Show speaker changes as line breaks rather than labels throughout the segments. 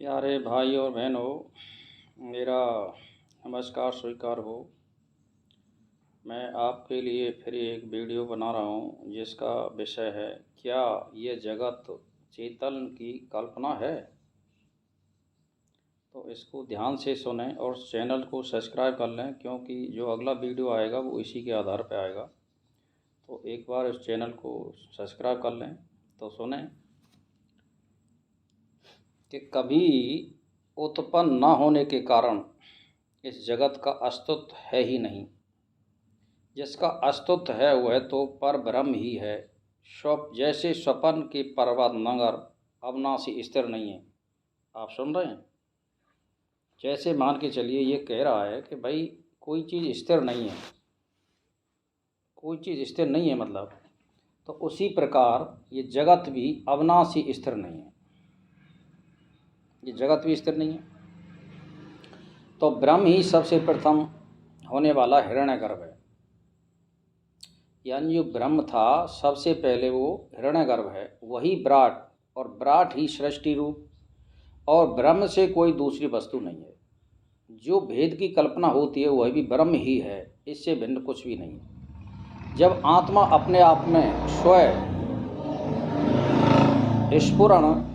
प्यारे भाई और बहनों, मेरा नमस्कार स्वीकार हो। मैं आपके लिए फिर एक वीडियो बना रहा हूँ जिसका विषय है, क्या ये जगत चेतन की कल्पना है। तो इसको ध्यान से सुनें और चैनल को सब्सक्राइब कर लें, क्योंकि जो अगला वीडियो आएगा वो इसी के आधार पर आएगा। तो एक बार इस चैनल को सब्सक्राइब कर लें। तो सुनें कि कभी उत्पन्न न होने के कारण इस जगत का अस्तित्व है ही नहीं। जिसका अस्तित्व है वह तो पर ब्रह्म ही है। जैसे स्वप्न के पर्वत नगर अविनाशी स्थिर नहीं है। आप सुन रहे हैं? जैसे मान के चलिए, ये कह रहा है कि भाई कोई चीज़ स्थिर नहीं है, कोई चीज़ स्थिर नहीं है मतलब, तो उसी प्रकार ये जगत भी अविनाशी स्थिर नहीं है। ये जगत भी स्थिर नहीं है। तो ब्रह्म ही सबसे प्रथम होने वाला हिरण्यगर्भ है। यानी जो ब्रह्म था सबसे पहले वो हिरण्यगर्भ है, वही विराट, और विराट ही सृष्टि रूप, और ब्रह्म से कोई दूसरी वस्तु नहीं है। जो भेद की कल्पना होती है वह भी ब्रह्म ही है, इससे भिन्न कुछ भी नहीं है। जब आत्मा अपने आप में स्वयं स्फुरण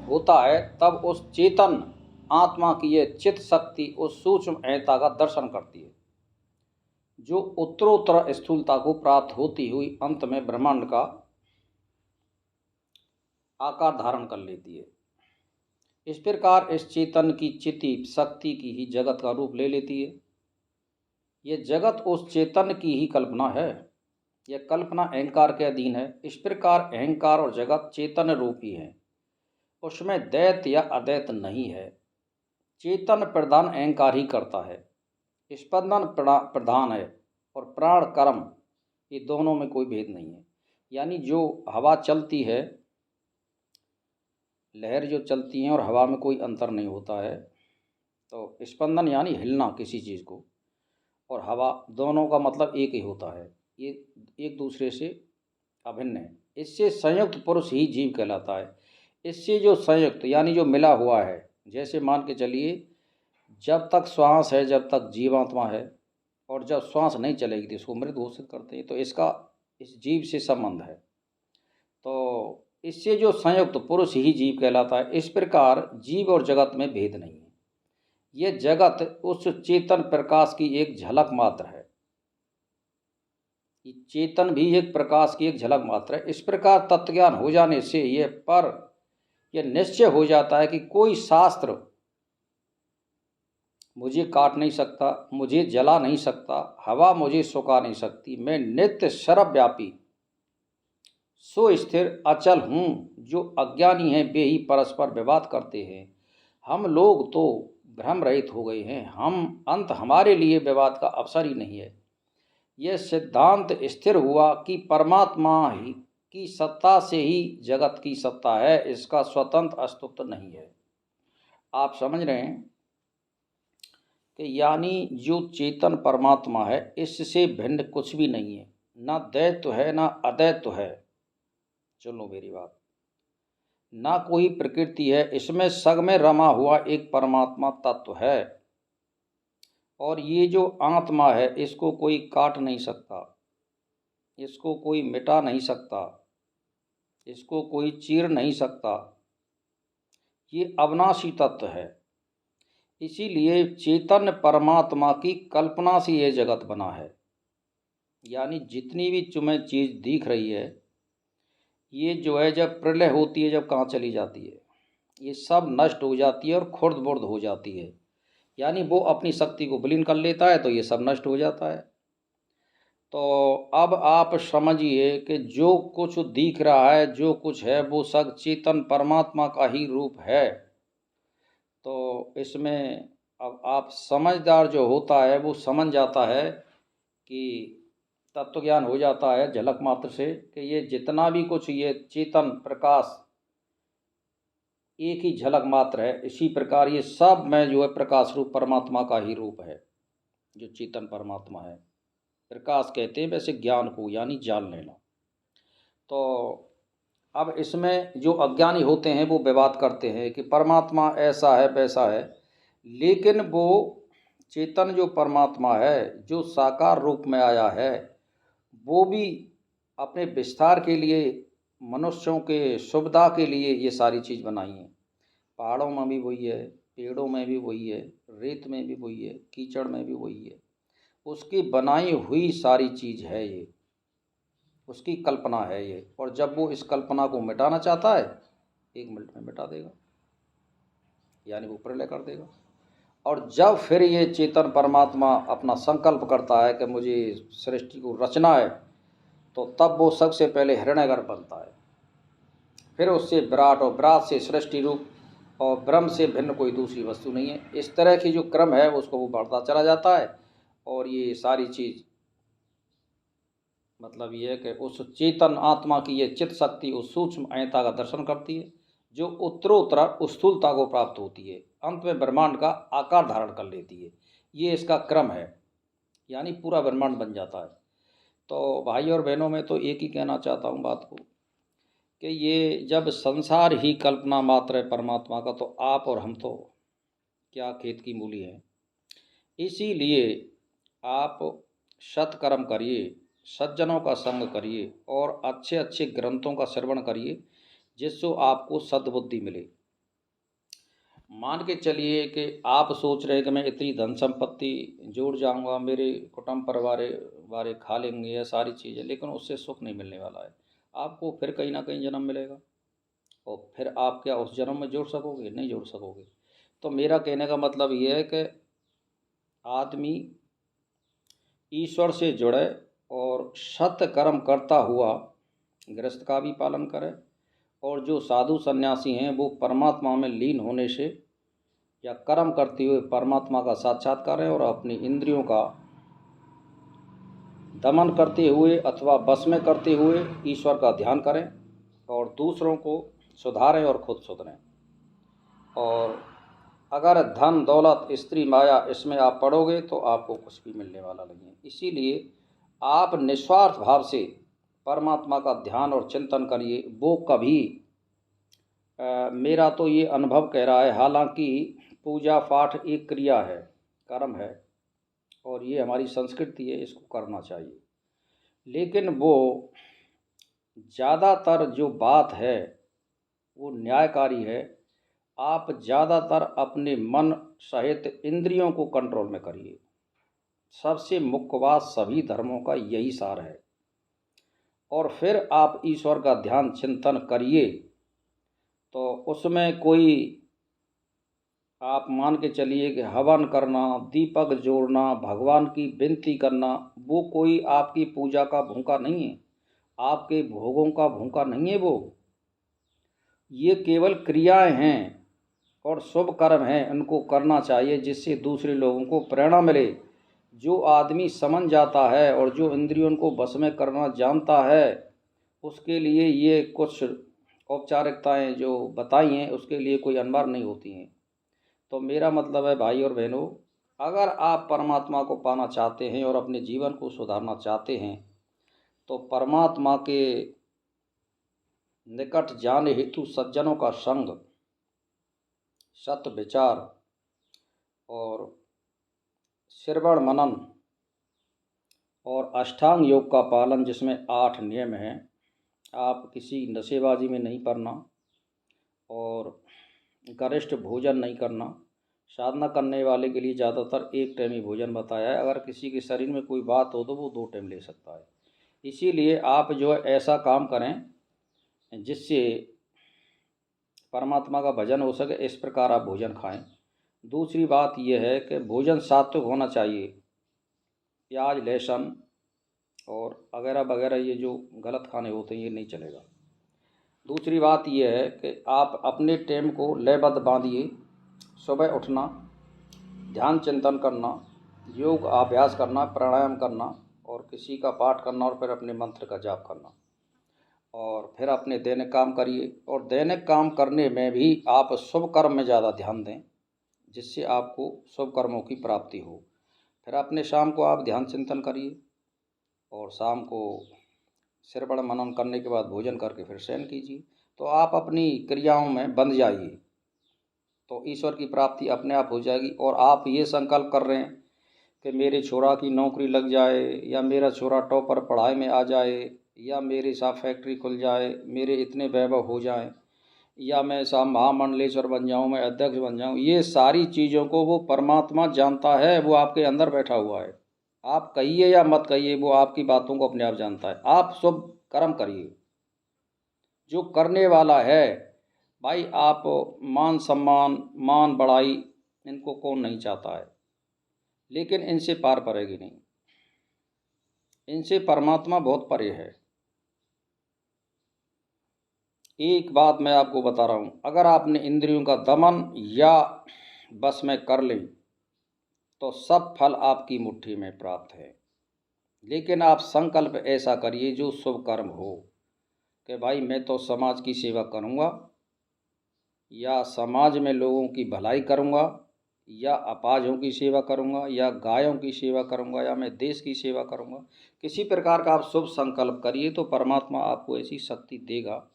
होता है तब उस चेतन आत्मा की यह चित्त शक्ति उस सूक्ष्म अहंता का दर्शन करती है, जो उत्तरोत्तर स्थूलता को प्राप्त होती हुई अंत में ब्रह्मांड का आकार धारण कर लेती है। इस प्रकार इस चेतन की चिति शक्ति की ही जगत का रूप ले लेती है। यह जगत उस चेतन की ही कल्पना है। यह कल्पना अहंकार के अधीन है। इस प्रकार अहंकार और जगत चेतन रूप ही है, उसमें दैत या अदैत नहीं है। चेतन प्रधान अहंकार ही करता है, स्पंदन प्रधान है, और प्राण कर्म, ये दोनों में कोई भेद नहीं है। यानी जो हवा चलती है, लहर जो चलती हैं और हवा में कोई अंतर नहीं होता है। तो स्पंदन यानी हिलना किसी चीज़ को, और हवा, दोनों का मतलब एक ही होता है। ये एक दूसरे से अभिन्न है। इससे संयुक्त पुरुष ही जीव कहलाता है। इससे जो संयुक्त यानी जो मिला हुआ है, जैसे मान के चलिए, जब तक श्वास है जब तक जीवात्मा है, और जब श्वास नहीं चलेगी तो इसको मृत घोषित करते हैं। तो इसका इस जीव से संबंध है। तो इससे जो संयुक्त पुरुष ही जीव कहलाता है। इस प्रकार जीव और जगत में भेद नहीं है। यह जगत उस चेतन प्रकाश की एक झलक मात्र है। चेतन भी एक प्रकाश की एक झलक मात्र है। इस प्रकार तत्वज्ञान हो जाने से यह निश्चय हो जाता है कि कोई शास्त्र मुझे काट नहीं सकता, मुझे जला नहीं सकता, हवा मुझे सुखा नहीं सकती। मैं नित्य सर्वव्यापी सुस्थिर अचल हूँ। जो अज्ञानी हैं वे ही परस्पर विवाद करते हैं। हम लोग तो भ्रम रहित हो गए हैं। हमारे लिए विवाद का अवसर ही नहीं है। यह सिद्धांत स्थिर हुआ कि परमात्मा ही की सत्ता से ही जगत की सत्ता है, इसका स्वतंत्र अस्तित्व नहीं है। आप समझ रहे हैं कि यानी जो चेतन परमात्मा है इससे भिन्न कुछ भी नहीं है। ना दैत्व है ना अदैत्व है। चलो मेरी बात, ना कोई प्रकृति है, इसमें सग में रमा हुआ एक परमात्मा तत्व है। और ये जो आत्मा है इसको कोई काट नहीं सकता, इसको कोई मिटा नहीं सकता, इसको कोई चीर नहीं सकता। ये अविनाशी तत्व है। इसीलिए चेतन परमात्मा की कल्पना से ये जगत बना है। यानी जितनी भी तुम्हें चीज़ दिख रही है, ये जो है जब प्रलय होती है, जब कहाँ चली जाती है, ये सब नष्ट हो जाती है और खुर्द बुर्द हो जाती है। यानी वो अपनी शक्ति को विलीन कर लेता है, तो ये सब नष्ट हो जाता है। तो अब आप समझिए कि जो कुछ दिख रहा है, जो कुछ है, वो सब चेतन परमात्मा का ही रूप है। तो इसमें अब आप समझदार जो होता है वो समझ जाता है कि तत्व ज्ञान हो जाता है झलक मात्र से, कि ये जितना भी कुछ ये चेतन प्रकाश एक ही झलक मात्र है। इसी प्रकार ये सब में जो है प्रकाश रूप परमात्मा का ही रूप है, जो चेतन परमात्मा है। प्रकाश कहते हैं वैसे ज्ञान को, यानी जान लेना। तो अब इसमें जो अज्ञानी होते हैं वो विवाद करते हैं कि परमात्मा ऐसा है वैसा है, लेकिन वो चेतन जो परमात्मा है जो साकार रूप में आया है, वो भी अपने विस्तार के लिए, मनुष्यों के सुविधा के लिए ये सारी चीज़ बनाई है। पहाड़ों में भी वही है, पेड़ों में भी वही है, रेत में भी वही है, कीचड़ में भी वही है। उसकी बनाई हुई सारी चीज़ है ये, उसकी कल्पना है ये। और जब वो इस कल्पना को मिटाना चाहता है, 1 मिनट में मिटा देगा, यानी वो प्रलय कर देगा। और जब फिर ये चेतन परमात्मा अपना संकल्प करता है कि मुझे सृष्टि को रचना है, तो तब वो सबसे पहले हिरण्यगर्भ बनता है, फिर उससे विराट, और विराट से सृष्टि रूप, और ब्रह्म से भिन्न कोई दूसरी वस्तु नहीं है। इस तरह की जो क्रम है उसको वो बढ़ता चला जाता है। और ये सारी चीज़ मतलब ये है कि उस चेतन आत्मा की ये चित्त शक्ति उस सूक्ष्म अयता का दर्शन करती है, जो उत्तरोत्तर स्थूलता को प्राप्त होती है, अंत में ब्रह्मांड का आकार धारण कर लेती है। ये इसका क्रम है, यानी पूरा ब्रह्मांड बन जाता है। तो भाई और बहनों, मैं तो एक ही कहना चाहता हूँ बात को, कि ये जब संसार ही कल्पना मात्र है परमात्मा का, तो आप और हम तो क्या खेत की मूली हैं। इसीलिए आप सत्कर्म करिए, सज्जनों का संग करिए, और अच्छे अच्छे ग्रंथों का श्रवण करिए, जिससे आपको सद्बुद्धि मिले। मान के चलिए कि आप सोच रहे हैं कि मैं इतनी धन संपत्ति जोड़ जाऊंगा, मेरे कुटुंब परिवार वाले खा लेंगे ये सारी चीज़ें, लेकिन उससे सुख नहीं मिलने वाला है। आपको फिर कहीं ना कहीं जन्म मिलेगा, और फिर आप क्या उस जन्म में जोड़ सकोगे? नहीं जोड़ सकोगे। तो मेरा कहने का मतलब ये है कि आदमी ईश्वर से जुड़े, और सत्य कर्म करता हुआ गृहस्थ का भी पालन करे, और जो साधु सन्यासी हैं वो परमात्मा में लीन होने से या कर्म करते हुए परमात्मा का साक्षात्कार करें, और अपनी इंद्रियों का दमन करते हुए अथवा वश में करते हुए ईश्वर का ध्यान करें, और दूसरों को सुधारें और खुद सुधरें। और अगर धन दौलत स्त्री माया इसमें आप पड़ोगे तो आपको कुछ भी मिलने वाला नहीं है। इसीलिए आप निस्वार्थ भाव से परमात्मा का ध्यान और चिंतन करिए। वो कभी मेरा तो ये अनुभव कह रहा है, हालांकि पूजा पाठ एक क्रिया है, कर्म है, और ये हमारी संस्कृति है, इसको करना चाहिए, लेकिन वो ज़्यादातर जो बात है वो न्यायकारी है। आप ज़्यादातर अपने मन सहित इंद्रियों को कंट्रोल में करिए। सबसे मुख्य बात सभी धर्मों का यही सार है। और फिर आप ईश्वर का ध्यान चिंतन करिए, तो उसमें कोई आप मान के चलिए कि हवन करना, दीपक जोड़ना, भगवान की विनती करना, वो कोई आपकी पूजा का भूखा नहीं है, आपके भोगों का भूखा नहीं है। वो ये केवल क्रियाएं हैं और शुभ कर्म हैं, उनको करना चाहिए, जिससे दूसरे लोगों को प्रेरणा मिले। जो आदमी समझ जाता है और जो इंद्रियों को बस में करना जानता है, उसके लिए ये कुछ औपचारिकताएं जो बताई हैं उसके लिए कोई अनिवार्य नहीं होती हैं। तो मेरा मतलब है भाई और बहनों, अगर आप परमात्मा को पाना चाहते हैं और अपने जीवन को सुधारना चाहते हैं, तो परमात्मा के निकट जाने हेतु सज्जनों का संग, सत्य विचार और श्रवण मनन और अष्टांग योग का पालन, जिसमें 8 नियम हैं। आप किसी नशेबाजी में नहीं पड़ना, और गरिष्ठ भोजन नहीं करना। साधना करने वाले के लिए ज़्यादातर एक टाइम ही भोजन बताया है। अगर किसी के शरीर में कोई बात हो तो वो 2 टाइम ले सकता है। इसीलिए आप जो है ऐसा काम करें जिससे परमात्मा का भजन हो सके, इस प्रकार आप भोजन खाएं। दूसरी बात यह है कि भोजन सात्विक होना चाहिए। प्याज, लहसुन और वगैरह वगैरह ये जो गलत खाने होते हैं ये नहीं चलेगा। दूसरी बात यह है कि आप अपने टाइम को लयबद्ध बांधिए। सुबह उठना, ध्यान चिंतन करना, योग अभ्यास करना, प्राणायाम करना, और किसी का पाठ करना, और फिर अपने मंत्र का जाप करना, और फिर अपने दैनिक काम करिए। और दैनिक काम करने में भी आप शुभ कर्म में ज़्यादा ध्यान दें, जिससे आपको शुभ कर्मों की प्राप्ति हो। फिर अपने शाम को आप ध्यान चिंतन करिए, और शाम को श्रवण मनन करने के बाद भोजन करके फिर शयन कीजिए। तो आप अपनी क्रियाओं में बंध जाइए, तो ईश्वर की प्राप्ति अपने आप हो जाएगी। और आप ये संकल्प कर रहे हैं कि मेरे छोरा की नौकरी लग जाए, या मेरा छोरा टॉपर पढ़ाई में आ जाए, या मेरे साथ फैक्ट्री खुल जाए, मेरे इतने वैभव हो जाए, या मैं साहब महामंडलेश्वर बन जाऊं, मैं अध्यक्ष बन जाऊं, ये सारी चीज़ों को वो परमात्मा जानता है, वो आपके अंदर बैठा हुआ है। आप कहिए या मत कहिए, वो आपकी बातों को अपने आप जानता है। आप शुभ कर्म करिए, जो करने वाला है। भाई आप मान सम्मान, मान बढ़ाई, इनको कौन नहीं चाहता है, लेकिन इनसे पार पड़ेगी नहीं। इनसे परमात्मा बहुत परे है। एक बात मैं आपको बता रहा हूँ, अगर आपने इंद्रियों का दमन या बस में कर लें तो सब फल आपकी मुट्ठी में प्राप्त है। लेकिन आप संकल्प ऐसा करिए जो शुभ कर्म हो, कि भाई मैं तो समाज की सेवा करूँगा, या समाज में लोगों की भलाई करूँगा, या अपाहिजों की सेवा करूँगा, या गायों की सेवा करूँगा, या मैं देश की सेवा करूँगा। किसी प्रकार का आप शुभ संकल्प करिए तो परमात्मा आपको ऐसी शक्ति देगा।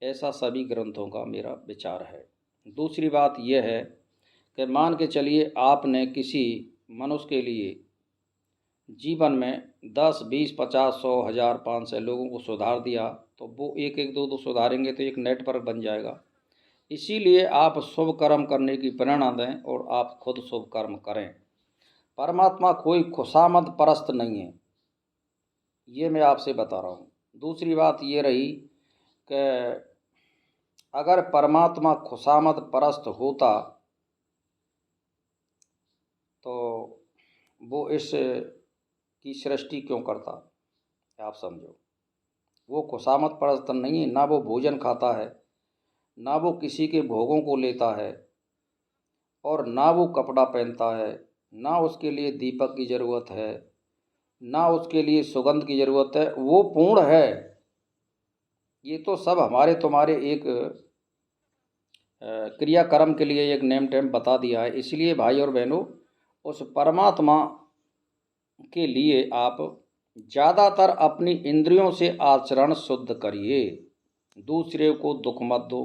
ऐसा सभी ग्रंथों का मेरा विचार है। दूसरी बात यह है कि मान के चलिए आपने किसी मनुष्य के लिए जीवन में 10, 20, 50, 100, 1000, 500 लोगों को सुधार दिया, तो वो एक एक दो दो सुधारेंगे तो एक नेटवर्क बन जाएगा। इसीलिए आप शुभ कर्म करने की प्रेरणा दें और आप खुद शुभ कर्म करें। परमात्मा कोई खुशामद परस्त नहीं है, ये मैं आपसे बता रहा हूँ। दूसरी बात ये रही कि अगर परमात्मा खुशामद परस्त होता तो वो इस की सृष्टि क्यों करता, आप समझो। वो खुशामद परस्त नहीं है, ना वो भोजन खाता है, ना वो किसी के भोगों को लेता है, और ना वो कपड़ा पहनता है, ना उसके लिए दीपक की ज़रूरत है, ना उसके लिए सुगंध की ज़रूरत है। वो पूर्ण है। ये तो सब हमारे तुम्हारे एक क्रियाकर्म के लिए एक नेम टेम बता दिया है। इसलिए भाई और बहनों, उस परमात्मा के लिए आप ज़्यादातर अपनी इंद्रियों से आचरण शुद्ध करिए। दूसरे को दुख मत दो,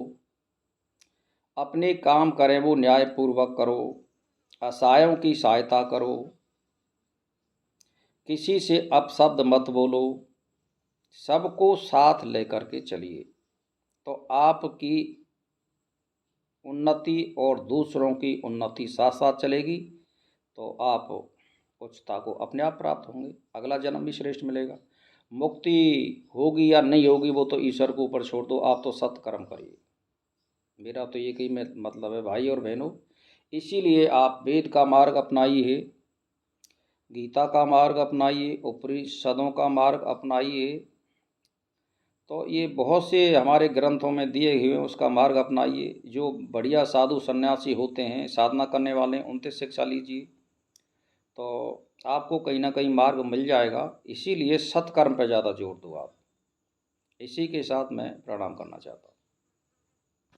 अपने काम करें वो न्यायपूर्वक करो, असहायों की सहायता करो, किसी से अपशब्द मत बोलो, सबको साथ लेकर के चलिए, तो आपकी उन्नति और दूसरों की उन्नति साथ साथ चलेगी। तो आप उच्चता को अपने आप प्राप्त होंगे, अगला जन्म भी श्रेष्ठ मिलेगा। मुक्ति होगी या नहीं होगी वो तो ईश्वर को ऊपर छोड़ दो, आप तो सत्कर्म करिए। मेरा तो ये ही मतलब है भाई और बहनों। इसीलिए आप वेद का मार्ग अपनाइए, गीता का मार्ग अपनाइए, उपनिषदों का मार्ग अपनाइए। तो ये बहुत से हमारे ग्रंथों में दिए हुए उसका मार्ग अपनाइए। जो बढ़िया साधु सन्यासी होते हैं, साधना करने वाले, उनसे शिक्षा लीजिए, तो आपको कहीं ना कहीं मार्ग मिल जाएगा। इसीलिए सत्कर्म पर ज़्यादा जोर दो आप। इसी के साथ मैं प्रणाम करना चाहता हूँ।